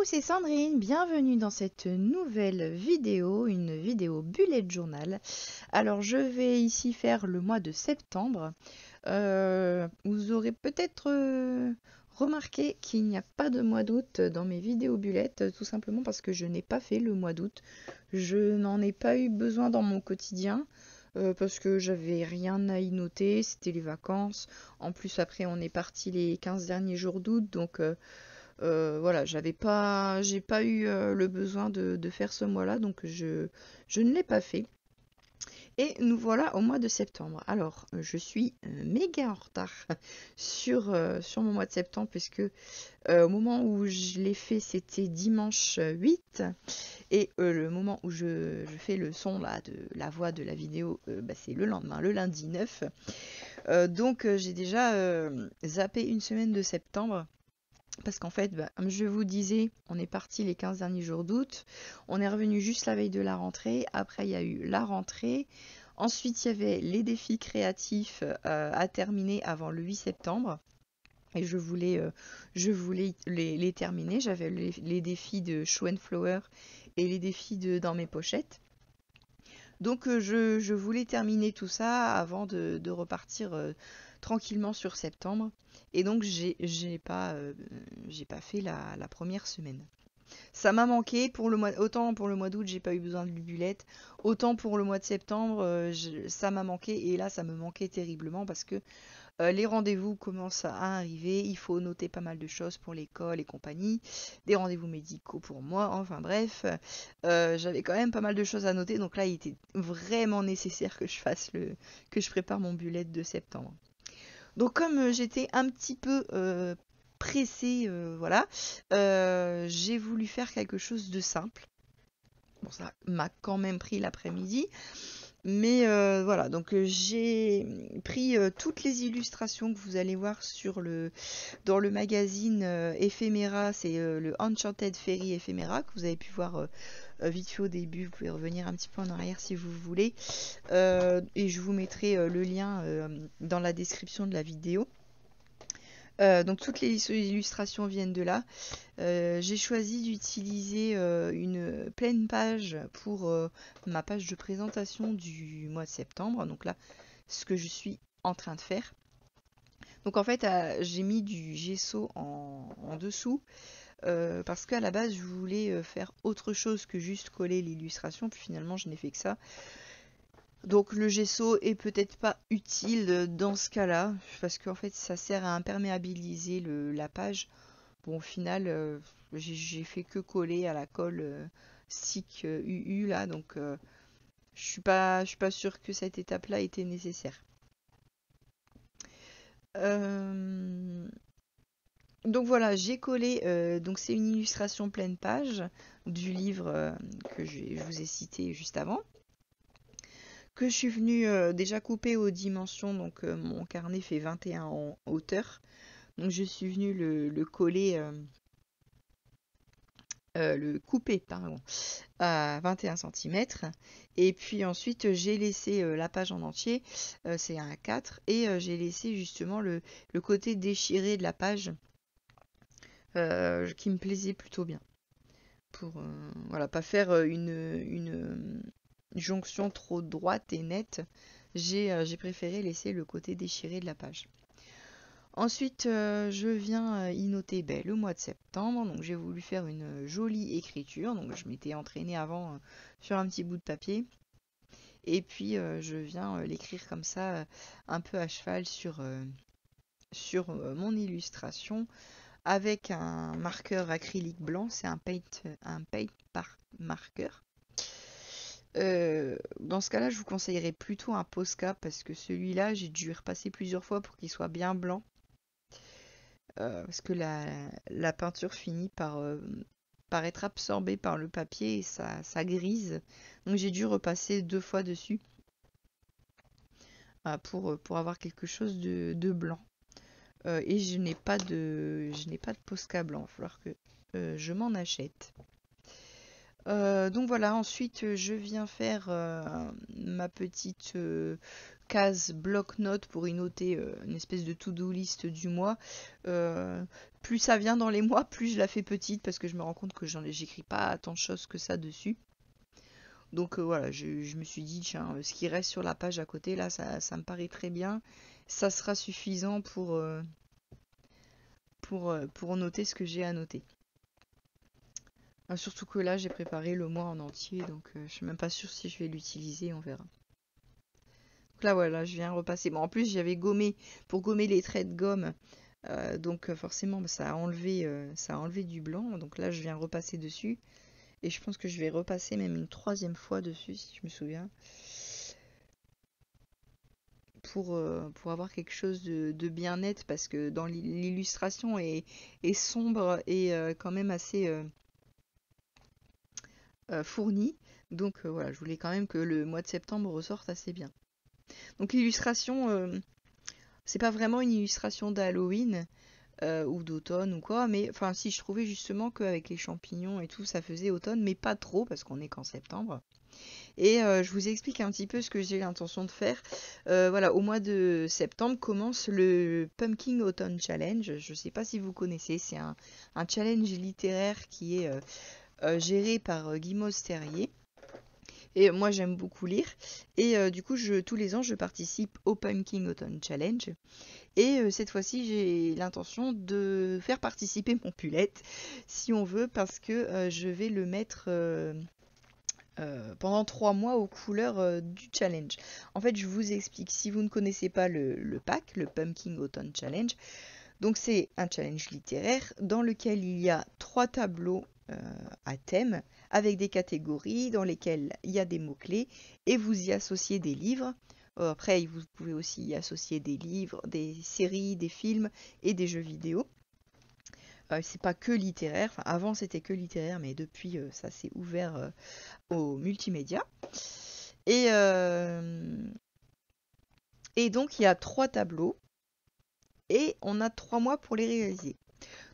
c'est Sandrine, bienvenue dans cette nouvelle vidéo, une vidéo bullet journal. Alors je vais ici faire le mois de septembre. Vous aurez peut-être remarqué qu'il n'y a pas de mois d'août dans mes vidéos bullet, tout simplement parce que je n'ai pas fait le mois d'août. Je n'en ai pas eu besoin dans mon quotidien. Parce que j'avais rien à y noter, c'était les vacances. En plus après on est parti les 15 derniers jours d'août, donc voilà, j'ai pas eu le besoin de faire ce mois-là, donc je ne l'ai pas fait. Et nous voilà au mois de septembre. Alors, je suis méga en retard sur mon mois de septembre, puisque au moment où je l'ai fait, c'était dimanche 8. Et le moment où je fais le son là, de la voix de la vidéo, c'est le lendemain, le lundi 9. Donc, j'ai déjà zappé une semaine de septembre. Parce qu'en fait, comme je vous disais, on est parti les 15 derniers jours d'août. On est revenu juste la veille de la rentrée. Après, il y a eu la rentrée. Ensuite, il y avait les défis créatifs à terminer avant le 8 septembre. Et je voulais les terminer. J'avais les défis de Show and Flower et les défis de Dans mes pochettes. Donc je voulais terminer tout ça avant de repartir tranquillement sur septembre. Et donc j'ai pas fait la première semaine. Ça m'a manqué autant pour le mois d'août, j'ai pas eu besoin de lubulette, autant pour le mois de septembre, ça m'a manqué et là ça me manquait terriblement parce que les rendez-vous commencent à arriver, il faut noter pas mal de choses pour l'école et compagnie, des rendez-vous médicaux pour moi, enfin bref, j'avais quand même pas mal de choses à noter, donc là il était vraiment nécessaire que je prépare mon bullet de septembre. Donc comme j'étais un petit peu pressée, voilà, j'ai voulu faire quelque chose de simple. Bon, ça m'a quand même pris l'après-midi. Mais voilà, donc j'ai pris toutes les illustrations que vous allez voir dans le magazine Ephemera, c'est le Enchanted Fairy Ephemera que vous avez pu voir vite fait au début. Vous pouvez revenir un petit peu en arrière si vous voulez. Et je vous mettrai le lien dans la description de la vidéo. Donc toutes les illustrations viennent de là. J'ai choisi d'utiliser une pleine page pour ma page de présentation du mois de septembre. Donc là, ce que je suis en train de faire. Donc en fait, j'ai mis du gesso en dessous parce qu'à la base, je voulais faire autre chose que juste coller l'illustration. Puis finalement, je n'ai fait que ça. Donc le gesso est peut-être pas utile dans ce cas-là, parce qu'en fait ça sert à imperméabiliser la page. Bon, au final, j'ai fait que coller à la colle stick UU là, donc je suis pas sûre que cette étape-là était nécessaire. Euh, donc voilà, j'ai collé, donc c'est une illustration pleine page du livre que je vous ai cité juste avant, que je suis venue déjà couper aux dimensions, donc mon carnet fait 21 en hauteur, donc je suis venue le coller, le couper, pardon, à 21 cm. Et puis ensuite, j'ai laissé la page en entier, c'est un A4, et j'ai laissé justement le côté déchiré de la page qui me plaisait plutôt bien. Pour voilà, pas faire une jonction trop droite et nette, j'ai préféré laisser le côté déchiré de la page. Ensuite, je viens y noter le mois de septembre. Donc, j'ai voulu faire une jolie écriture. Donc, je m'étais entraînée avant sur un petit bout de papier. Et puis, je viens l'écrire comme ça, un peu à cheval sur mon illustration, avec un marqueur acrylique blanc. C'est un paint par marqueur. Dans ce cas-là, je vous conseillerais plutôt un Posca parce que celui-là, j'ai dû repasser plusieurs fois pour qu'il soit bien blanc. Parce que la peinture finit par être absorbée par le papier et ça grise. Donc j'ai dû repasser 2 fois dessus pour avoir quelque chose de blanc. Et je n'ai pas de Posca blanc, il va falloir que je m'en achète. Donc voilà, ensuite je viens faire ma petite case bloc-notes pour y noter une espèce de to-do list du mois. Euh, Plus ça vient dans les mois, plus je la fais petite parce que je me rends compte que j'écris pas tant de choses que ça dessus. Donc voilà, je me suis dit, tiens, ce qui reste sur la page à côté, là, ça me paraît très bien. Ça sera suffisant pour noter ce que j'ai à noter. Surtout que là, j'ai préparé le mois en entier, donc je suis même pas sûre si je vais l'utiliser, on verra. Donc là, voilà, je viens repasser. Bon, en plus, j'avais gommé, pour gommer les traits de gomme, donc forcément, bah, ça a enlevé du blanc. Donc là, je viens repasser dessus. Et je pense que je vais repasser même une troisième fois dessus, si je me souviens, pour avoir quelque chose de bien net, parce que dans l'illustration est sombre et quand même assez fournie. Donc voilà, je voulais quand même que le mois de septembre ressorte assez bien. Donc l'illustration, c'est pas vraiment une illustration d'Halloween ou d'automne ou quoi, mais enfin si je trouvais justement qu'avec les champignons et tout, ça faisait automne, mais pas trop parce qu'on est qu'en septembre. Et je vous explique un petit peu ce que j'ai l'intention de faire. Voilà, au mois de septembre commence le Pumpkin Autumn Challenge. Je ne sais pas si vous connaissez, c'est un challenge littéraire qui est géré par Guy Terrier. Et moi j'aime beaucoup lire. Et du coup, tous les ans, je participe au Pumpkin Autumn Challenge. Et cette fois-ci, j'ai l'intention de faire participer mon Pulette, si on veut, parce que je vais le mettre pendant 3 mois aux couleurs du challenge. En fait, je vous explique, si vous ne connaissez pas le pack, le Pumpkin Autumn Challenge, donc c'est un challenge littéraire dans lequel il y a 3 tableaux à thème avec des catégories dans lesquelles il y a des mots-clés et vous y associez des livres. Après, vous pouvez aussi y associer des livres, des séries, des films et des jeux vidéo. C'est pas que littéraire, enfin, avant c'était que littéraire, mais depuis ça s'est ouvert au multimédia. Et, euh, et donc il y a 3 tableaux et on a 3 mois pour les réaliser.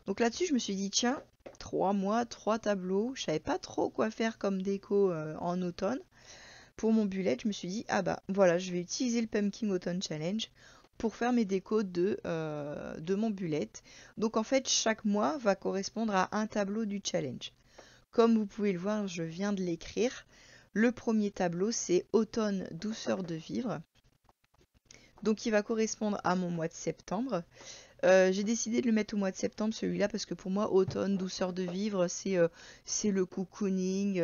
Donc là-dessus, je me suis dit, tiens, 3 mois, 3 tableaux. Je savais pas trop quoi faire comme déco en automne. Pour mon bullet, je me suis dit, ah bah voilà, je vais utiliser le Pumpkin Autumn Challenge pour faire mes décos de mon bullet. Donc en fait, chaque mois va correspondre à un tableau du challenge. Comme vous pouvez le voir, je viens de l'écrire. Le premier tableau, c'est Automne, douceur de vivre. Donc il va correspondre à mon mois de septembre. J'ai décidé de le mettre au mois de septembre, celui-là, parce que pour moi, automne, douceur de vivre, c'est le cocooning,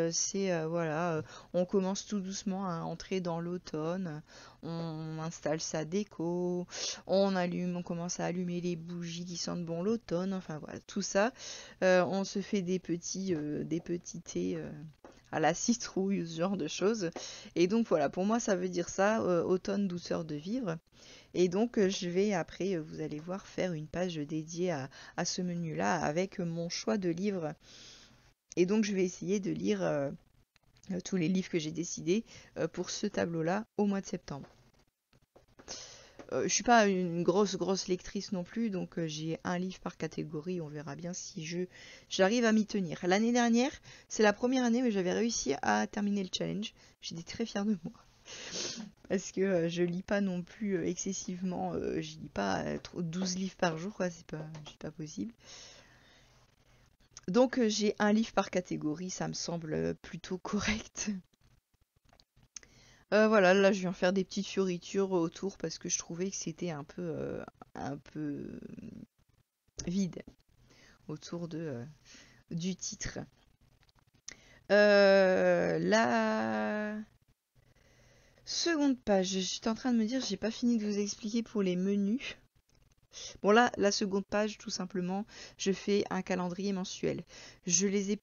voilà, on commence tout doucement à entrer dans l'automne, on installe sa déco, on commence à allumer les bougies qui sentent bon l'automne, enfin voilà, tout ça. On se fait des petits thés. À la citrouille, ce genre de choses. Et donc voilà, pour moi ça veut dire ça, automne, douceur de vivre. Et donc, je vais après, vous allez voir, faire une page dédiée à ce menu-là avec mon choix de livres. Et donc, je vais essayer de lire tous les livres que j'ai décidés pour ce tableau-là au mois de septembre. Je suis pas une grosse lectrice non plus, donc j'ai un livre par catégorie. On verra bien si j'arrive à m'y tenir. L'année dernière, c'est la première année où j'avais réussi à terminer le challenge. J'étais très fière de moi. Parce que je lis pas non plus excessivement, je lis pas 12 livres par jour, quoi, c'est pas possible. Donc j'ai un livre par catégorie, ça me semble plutôt correct. Voilà, là je viens faire des petites fioritures autour parce que je trouvais que c'était un peu vide autour du titre. La seconde page, j'étais en train de me dire, j'ai pas fini de vous expliquer pour les menus. Bon là, la seconde page, tout simplement, je fais un calendrier mensuel. J'ai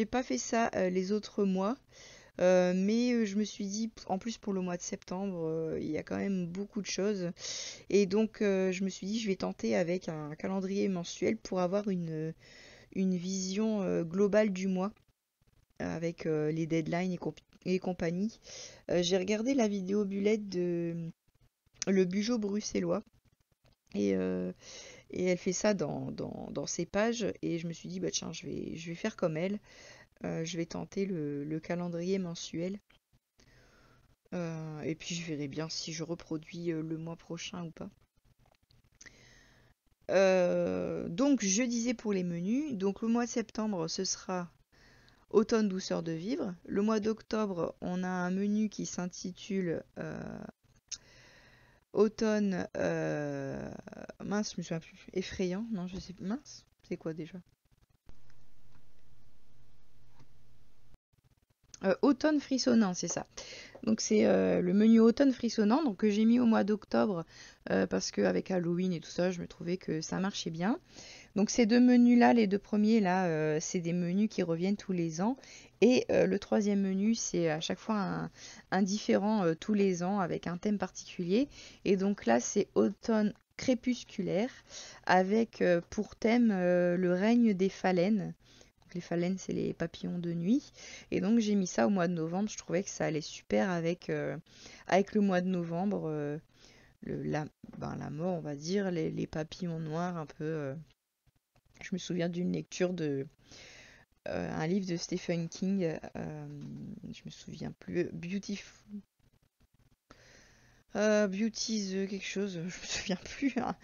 pas fait ça les autres mois, mais je me suis dit, en plus pour le mois de septembre, il y a quand même beaucoup de choses, et donc je me suis dit, je vais tenter avec un calendrier mensuel pour avoir une vision globale du mois, avec les deadlines et compagnie. J'ai regardé la vidéo bullet de le Bugeot bruxellois. Et, et elle fait ça dans ses pages. Et je me suis dit, bah tiens, je vais faire comme elle. Je vais tenter le calendrier mensuel. Et puis je verrai bien si je reproduis le mois prochain ou pas. Donc je disais pour les menus, donc le mois de septembre ce sera automne douceur de vivre. Le mois d'octobre on a un menu qui s'intitule automne mince, je me souviens plus, effrayant, non je sais mince, c'est quoi déjà? Automne frissonnant, c'est ça. Donc c'est le menu automne frissonnant donc que j'ai mis au mois d'octobre parce qu'avec Halloween et tout ça, je me trouvais que ça marchait bien. Donc ces deux menus-là, les deux premiers là, c'est des menus qui reviennent tous les ans. Et le troisième menu, c'est à chaque fois un différent tous les ans avec un thème particulier. Et donc là, c'est automne crépusculaire avec pour thème le règne des phalènes. Donc, les phalènes, c'est les papillons de nuit. Et donc j'ai mis ça au mois de novembre. Je trouvais que ça allait super avec le mois de novembre. La mort, on va dire, les papillons noirs un peu. Je me souviens d'une lecture de un livre de Stephen King. Je me souviens plus. Beauty's quelque chose. Je me souviens plus. Hein.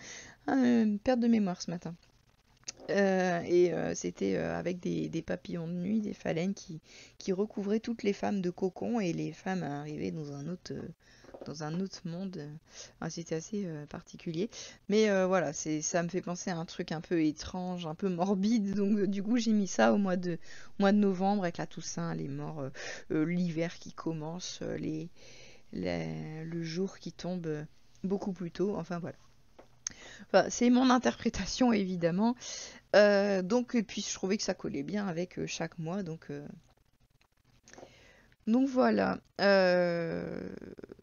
Une perte de mémoire ce matin. C'était avec des papillons de nuit, des phalènes qui recouvraient toutes les femmes de cocon et les femmes arrivaient dans un autre monde. C'était assez particulier. Mais voilà, ça me fait penser à un truc un peu étrange, un peu morbide. Donc du coup, j'ai mis ça au mois de novembre avec la Toussaint, les morts, l'hiver qui commence, le jour qui tombe beaucoup plus tôt. Enfin voilà. Enfin, c'est mon interprétation évidemment. Donc, et puis je trouvais que ça collait bien avec chaque mois. Donc voilà.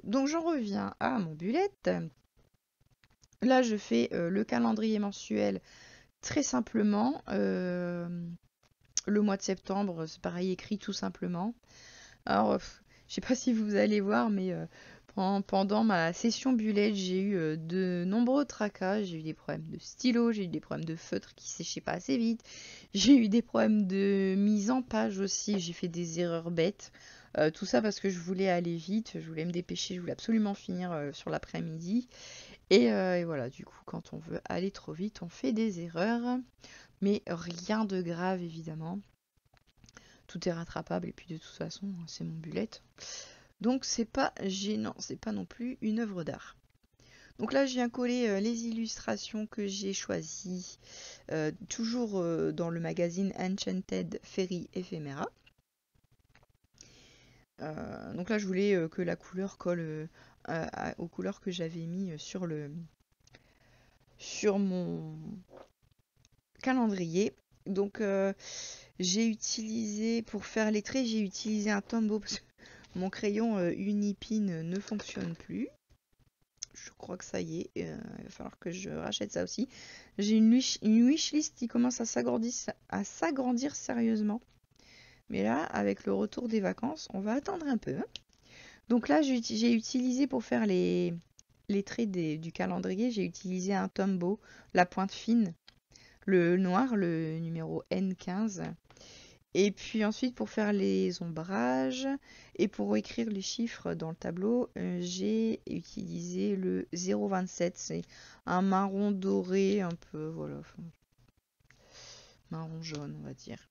Donc j'en reviens à mon bullet. Là, je fais le calendrier mensuel très simplement. Le mois de septembre, c'est pareil, écrit tout simplement. Alors, je sais pas si vous allez voir, mais pendant ma session bullet, j'ai eu de nombreux tracas. J'ai eu des problèmes de stylo, j'ai eu des problèmes de feutre qui séchaient pas assez vite. J'ai eu des problèmes de mise en page aussi. J'ai fait des erreurs bêtes. Tout ça parce que je voulais aller vite, je voulais me dépêcher, je voulais absolument finir sur l'après-midi. Et voilà, du coup, quand on veut aller trop vite, on fait des erreurs. Mais rien de grave, évidemment. Tout est rattrapable et puis de toute façon, c'est mon bullet. Donc c'est pas gênant, c'est pas non plus une œuvre d'art. Donc là, je viens coller les illustrations que j'ai choisies, toujours dans le magazine Enchanted Fairy Ephemera. Donc là, je voulais que la couleur colle aux couleurs que j'avais mis sur mon calendrier. Donc j'ai utilisé, pour faire les traits, j'ai utilisé un Tombow parce que mon crayon Unipin ne fonctionne plus. Je crois que ça y est, il va falloir que je rachète ça aussi. J'ai une wishlist qui commence à s'agrandir sérieusement. Mais là, avec le retour des vacances, on va attendre un peu. Hein. Donc là, j'ai utilisé pour faire les traits du calendrier, j'ai utilisé un Tombow, la pointe fine, le noir, le numéro N15. Et puis ensuite, pour faire les ombrages et pour écrire les chiffres dans le tableau, j'ai utilisé le 0,27. C'est un marron doré, un peu, voilà, marron jaune, on va dire.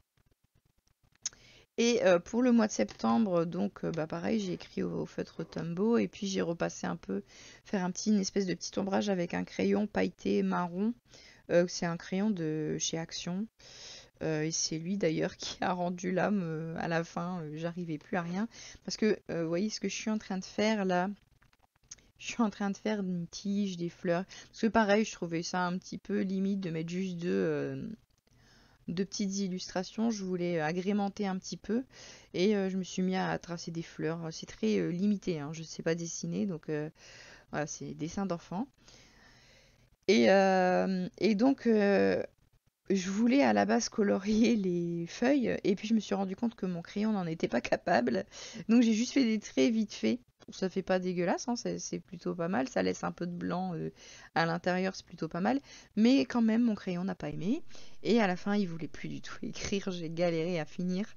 Et pour le mois de septembre, donc pareil, j'ai écrit au feutre Tombow et puis j'ai repassé un peu, faire une espèce de petit ombrage avec un crayon pailleté marron. C'est un crayon de chez Action. Et c'est lui d'ailleurs qui a rendu l'âme à la fin. J'arrivais plus à rien. Parce que, vous voyez ce que je suis en train de faire là. Je suis en train de faire une tige, des fleurs. Parce que pareil, je trouvais ça un petit peu limite de mettre juste deux petites illustrations. Je voulais agrémenter un petit peu. Et je me suis mis à tracer des fleurs. C'est très limité. Hein. Je ne sais pas dessiner. Donc voilà, c'est dessin d'enfant. Et donc, je voulais à la base colorier les feuilles et puis je me suis rendu compte que mon crayon n'en était pas capable. Donc j'ai juste fait des traits vite fait. ça fait pas dégueulasse, hein, c'est plutôt pas mal. Ça laisse un peu de blanc à l'intérieur, c'est plutôt pas mal. Mais quand même, mon crayon n'a pas aimé. Et à la fin, il voulait plus du tout écrire. J'ai galéré à finir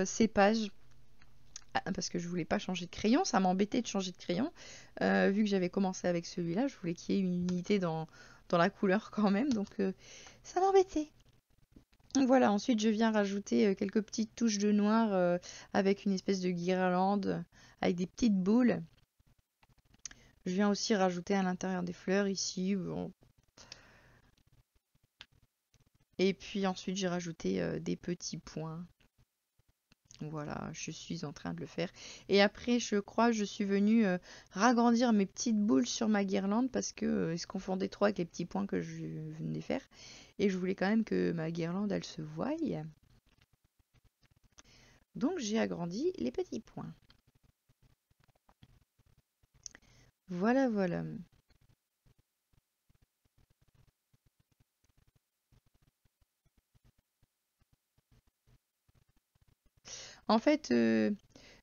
ces pages. Parce que je voulais pas changer de crayon, ça m'embêtait de changer de crayon. Vu que j'avais commencé avec celui-là, je voulais qu'il y ait une unité dans la couleur quand même, donc ça m'embêtait. Voilà, ensuite je viens rajouter quelques petites touches de noir avec une espèce de guirlande, avec des petites boules. Je viens aussi rajouter à l'intérieur des fleurs ici. Bon. Et puis ensuite j'ai rajouté des petits points. Voilà, je suis en train de le faire. Et après, je crois, je suis venue ragrandir mes petites boules sur ma guirlande parce que ils se confondaient trop avec les petits points que je venais de faire. Et je voulais quand même que ma guirlande, elle se voie. Donc j'ai agrandi les petits points. Voilà, voilà. En fait,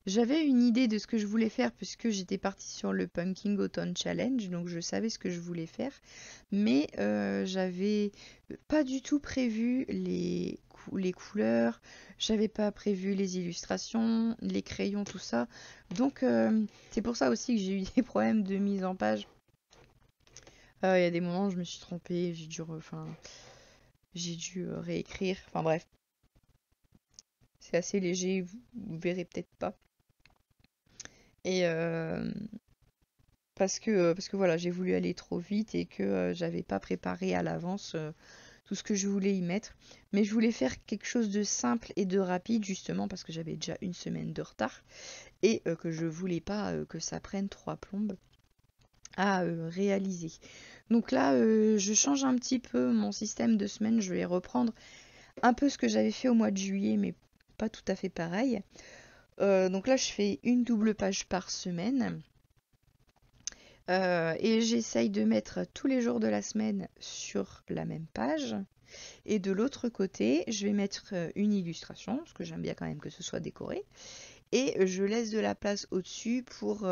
j'avais une idée de ce que je voulais faire puisque j'étais partie sur le Pumpkin Autumn Challenge, donc je savais ce que je voulais faire, mais j'avais pas du tout prévu les couleurs, j'avais pas prévu les illustrations, les crayons, tout ça. Donc c'est pour ça aussi que j'ai eu des problèmes de mise en page. Il y a des moments où je me suis trompée, j'ai dû réécrire. Enfin bref, c'est assez léger, vous verrez peut-être pas. Et parce que voilà, j'ai voulu aller trop vite et que j'avais pas préparé à l'avance tout ce que je voulais y mettre. Mais je voulais faire quelque chose de simple et de rapide, justement parce que j'avais déjà une semaine de retard et que je voulais pas que ça prenne 3 plombes à réaliser. Donc là, je change un petit peu mon système de semaine. Je vais reprendre un peu ce que j'avais fait au mois de juillet, mais pas tout à fait pareil. Donc là, je fais une double page par semaine. Et j'essaye de mettre tous les jours de la semaine sur la même page. Et de l'autre côté, je vais mettre une illustration, parce que j'aime bien quand même que ce soit décoré. Et je laisse de la place au-dessus pour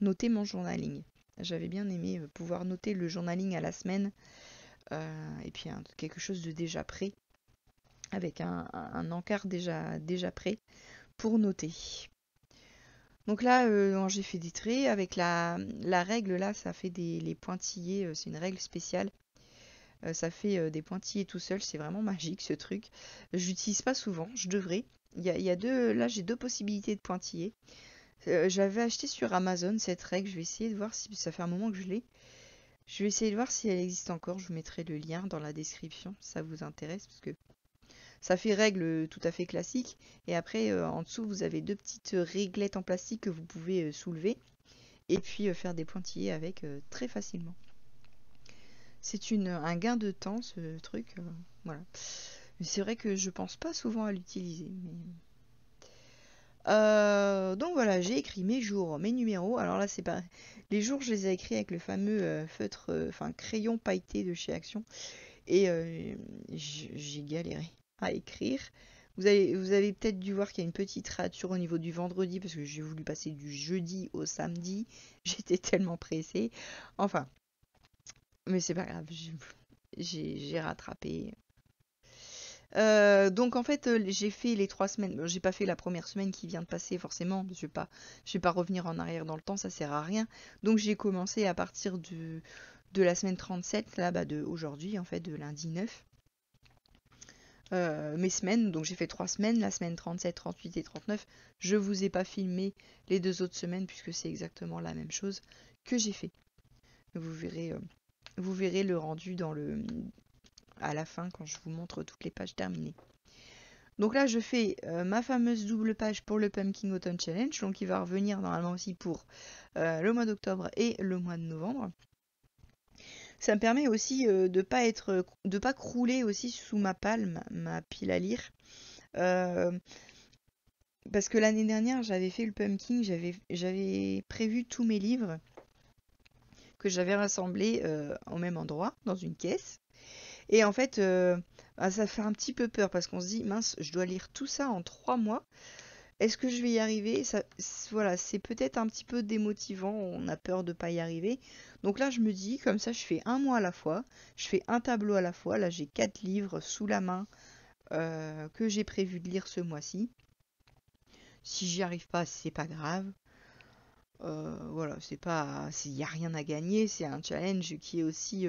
noter mon journaling. J'avais bien aimé pouvoir noter le journaling à la semaine. Et puis quelque chose de déjà prêt, avec un encart déjà prêt pour noter. Donc là, j'ai fait des traits. Avec la règle, là, ça fait les pointillés. C'est une règle spéciale. Ça fait des pointillés tout seul. C'est vraiment magique, ce truc. J'utilise pas souvent. Je devrais. Il y a deux, là, j'ai deux possibilités de pointillés. J'avais acheté sur Amazon cette règle. Je vais essayer de voir si ça fait un moment que je l'ai. Je vais essayer de voir si elle existe encore. Je vous mettrai le lien dans la description si ça vous intéresse. Parce que ça fait règle tout à fait classique. Et après, en dessous, vous avez deux petites réglettes en plastique que vous pouvez soulever. Et puis faire des pointillés avec très facilement. C'est un gain de temps, ce truc. Voilà. Mais c'est vrai que je pense pas souvent à l'utiliser. Donc voilà, j'ai écrit mes jours, mes numéros. Alors là, c'est pas. Les jours, je les ai écrits avec le fameux feutre, enfin crayon pailleté de chez Action. Et j'ai galéré à écrire. Vous avez peut-être dû voir qu'il y a une petite rature au niveau du vendredi parce que j'ai voulu passer du jeudi au samedi. J'étais tellement pressée. Enfin, mais c'est pas grave, j'ai rattrapé. Donc en fait, j'ai fait les 3 semaines. Bon, j'ai pas fait la première semaine qui vient de passer forcément. Je vais pas revenir en arrière dans le temps, ça sert à rien. Donc j'ai commencé à partir de la semaine 37, là, de aujourd'hui, en fait, de lundi 9. Mes semaines, donc j'ai fait 3 semaines, la semaine 37, 38 et 39. Je vous ai pas filmé les 2 autres semaines puisque c'est exactement la même chose que j'ai fait. Vous verrez le rendu à la fin quand je vous montre toutes les pages terminées. Donc là, je fais ma fameuse double page pour le Pumpkin Autumn Challenge, donc il va revenir normalement aussi pour le mois d'octobre et le mois de novembre. Ça me permet aussi de pas crouler aussi sous ma palme, ma pile à lire. Euh, Parce que l'année dernière, j'avais fait le pumpkin, j'avais prévu tous mes livres que j'avais rassemblés au même endroit, dans une caisse. Et en fait, ça fait un petit peu peur parce qu'on se dit, mince, je dois lire tout ça en 3 mois. Est-ce que je vais y arriver? Ça, voilà, c'est peut-être un petit peu démotivant, on a peur de pas y arriver. Donc là, je me dis, comme ça, je fais un mois à la fois, je fais un tableau à la fois. Là, j'ai 4 livres sous la main que j'ai prévu de lire ce mois-ci. Si j'y arrive pas, c'est pas grave. Voilà, c'est pas, il y a rien à gagner. C'est un challenge qui est aussi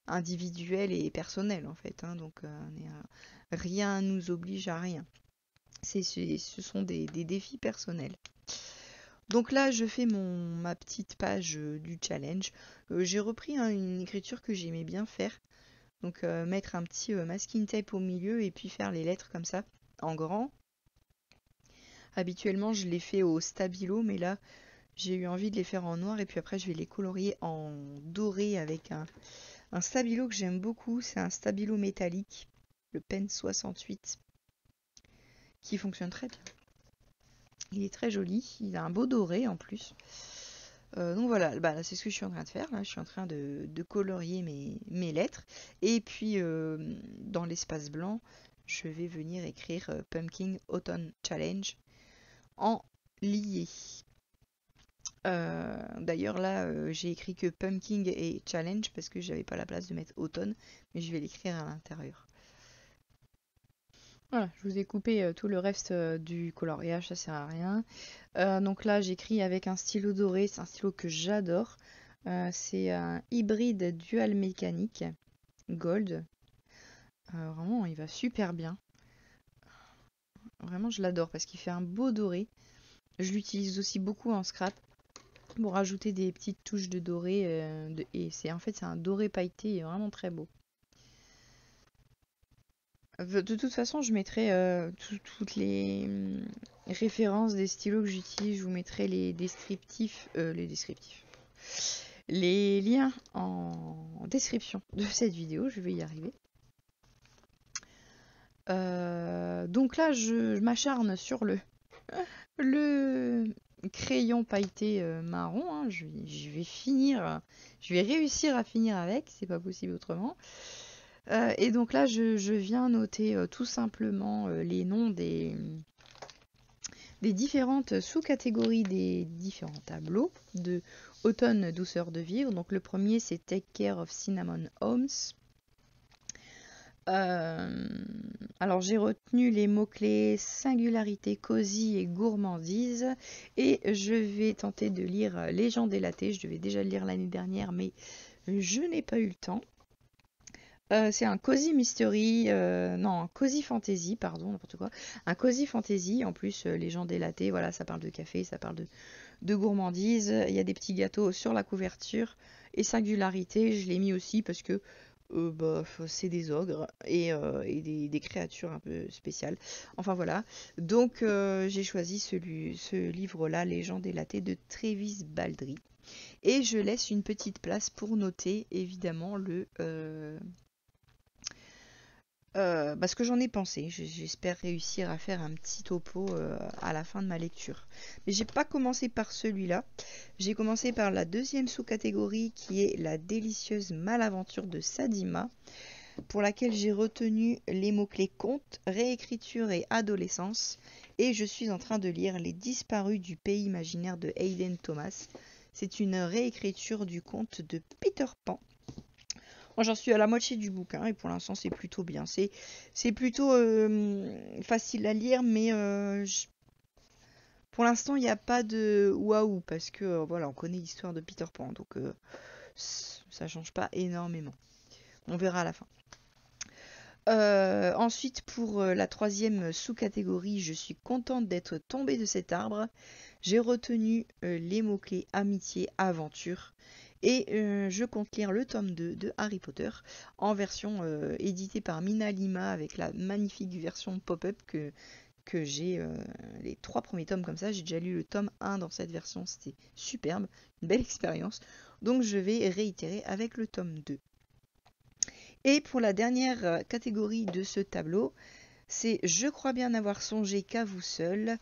individuel et personnel en fait, hein. Donc rien nous oblige à rien. Ce sont des défis personnels. Donc là, je fais ma petite page du challenge. J'ai repris hein, une écriture que j'aimais bien faire. Donc mettre un petit masking tape au milieu et puis faire les lettres comme ça, en grand. Habituellement, je les fais au stabilo, mais là, j'ai eu envie de les faire en noir et puis après, je vais les colorier en doré avec un stabilo que j'aime beaucoup. C'est un stabilo métallique, le Pen 68, qui fonctionne très bien. Il est très joli, il a un beau doré en plus. Donc voilà, bah, c'est ce que je suis en train de faire. Là. Je suis en train de colorier mes lettres. Et puis, dans l'espace blanc, je vais venir écrire Pumpkin Autumn Challenge en lié. D'ailleurs, là, j'ai écrit que Pumpkin et Challenge parce que j'avais pas la place de mettre Automne, mais je vais l'écrire à l'intérieur. Voilà, je vous ai coupé tout le reste du coloriage, ça sert à rien. Donc là, j'écris avec un stylo doré, c'est un stylo que j'adore. C'est un hybride dual mécanique gold. Vraiment, il va super bien. Vraiment, je l'adore parce qu'il fait un beau doré. Je l'utilise aussi beaucoup en scrap pour rajouter des petites touches de doré. Et en fait, c'est un doré pailleté, vraiment très beau. De toute façon, je mettrai toutes les références des stylos que j'utilise. Je vous mettrai les descriptifs, les liens en description de cette vidéo. Je vais y arriver. Donc là, je m'acharne sur le crayon pailleté marron. Hein. Je vais finir, je vais réussir à finir avec. C'est pas possible autrement. Et donc là, je viens noter tout simplement les noms des différentes sous-catégories des différents tableaux de automne douceur de vivre. Donc le premier, c'est Take Care of Cinnamon Homes. Alors j'ai retenu les mots-clés singularité, cosy et gourmandise. Et je vais tenter de lire Légende et Latte. Je devais déjà le lire l'année dernière, mais je n'ai pas eu le temps. C'est un cozy mystery, non, un cozy fantasy, pardon, n'importe quoi. Un cozy fantasy, en plus, Légende et Latte, voilà, ça parle de café, ça parle de gourmandise. Il y a des petits gâteaux sur la couverture. Et singularité, je l'ai mis aussi parce que bah, c'est des ogres et des créatures un peu spéciales. Enfin voilà. Donc j'ai choisi ce livre-là, Légende et Latte de Travis Baldree. Et je laisse une petite place pour noter évidemment ce que j'en ai pensé. J'espère réussir à faire un petit topo à la fin de ma lecture. Mais j'ai pas commencé par celui-là. J'ai commencé par la deuxième sous-catégorie qui est la délicieuse malaventure de Sadima, pour laquelle j'ai retenu les mots-clés conte, réécriture et adolescence. Et je suis en train de lire Les Disparus du pays imaginaire de Hayden Thomas. C'est une réécriture du conte de Peter Pan. Moi, j'en suis à la moitié du bouquin et pour l'instant, c'est plutôt bien. C'est plutôt facile à lire, mais pour l'instant, il n'y a pas de waouh parce que voilà, on connaît l'histoire de Peter Pan, donc ça change pas énormément. On verra à la fin. Ensuite, pour la troisième sous-catégorie, je suis contente d'être tombée de cet arbre. J'ai retenu les mots-clés amitié, aventure. Et je compte lire le tome 2 de Harry Potter en version éditée par Mina Lima avec la magnifique version pop-up que j'ai les 3 premiers tomes comme ça. J'ai déjà lu le tome 1 dans cette version, c'était superbe, une belle expérience. Donc je vais réitérer avec le tome 2. Et pour la dernière catégorie de ce tableau, c'est Je crois bien n'avoir songé qu'à vous seul.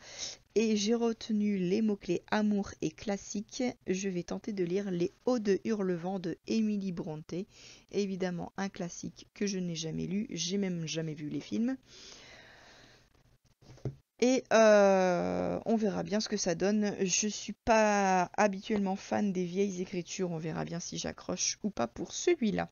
Et j'ai retenu les mots-clés amour et classique. Je vais tenter de lire Les Hauts de Hurlevent de Emily Brontë. Évidemment un classique que je n'ai jamais lu, j'ai même jamais vu les films. Et on verra bien ce que ça donne. Je suis pas habituellement fan des vieilles écritures, on verra bien si j'accroche ou pas pour celui-là.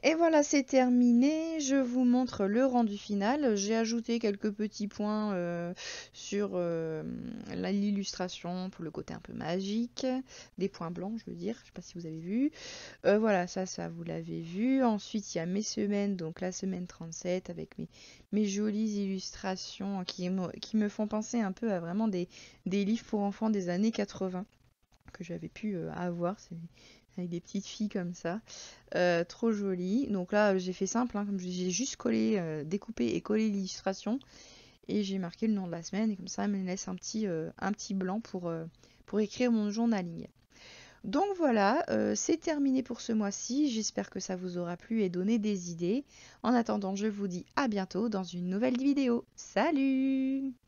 Et voilà, c'est terminé. Je vous montre le rendu final. J'ai ajouté quelques petits points sur l'illustration pour le côté un peu magique. Des points blancs, je veux dire. Je sais pas si vous avez vu. Voilà, ça vous l'avez vu. Ensuite, il y a mes semaines, donc la semaine 37 avec mes jolies illustrations qui me font penser un peu à vraiment des livres pour enfants des années 80 que j'avais pu avoir. C'est avec des petites filles comme ça. Trop jolies. Donc là, j'ai fait simple, hein, comme j'ai juste collé, découpé et collé l'illustration. Et j'ai marqué le nom de la semaine. Et comme ça, elle me laisse un petit blanc pour écrire mon journaling. Donc voilà, c'est terminé pour ce mois-ci. J'espère que ça vous aura plu et donné des idées. En attendant, je vous dis à bientôt dans une nouvelle vidéo. Salut!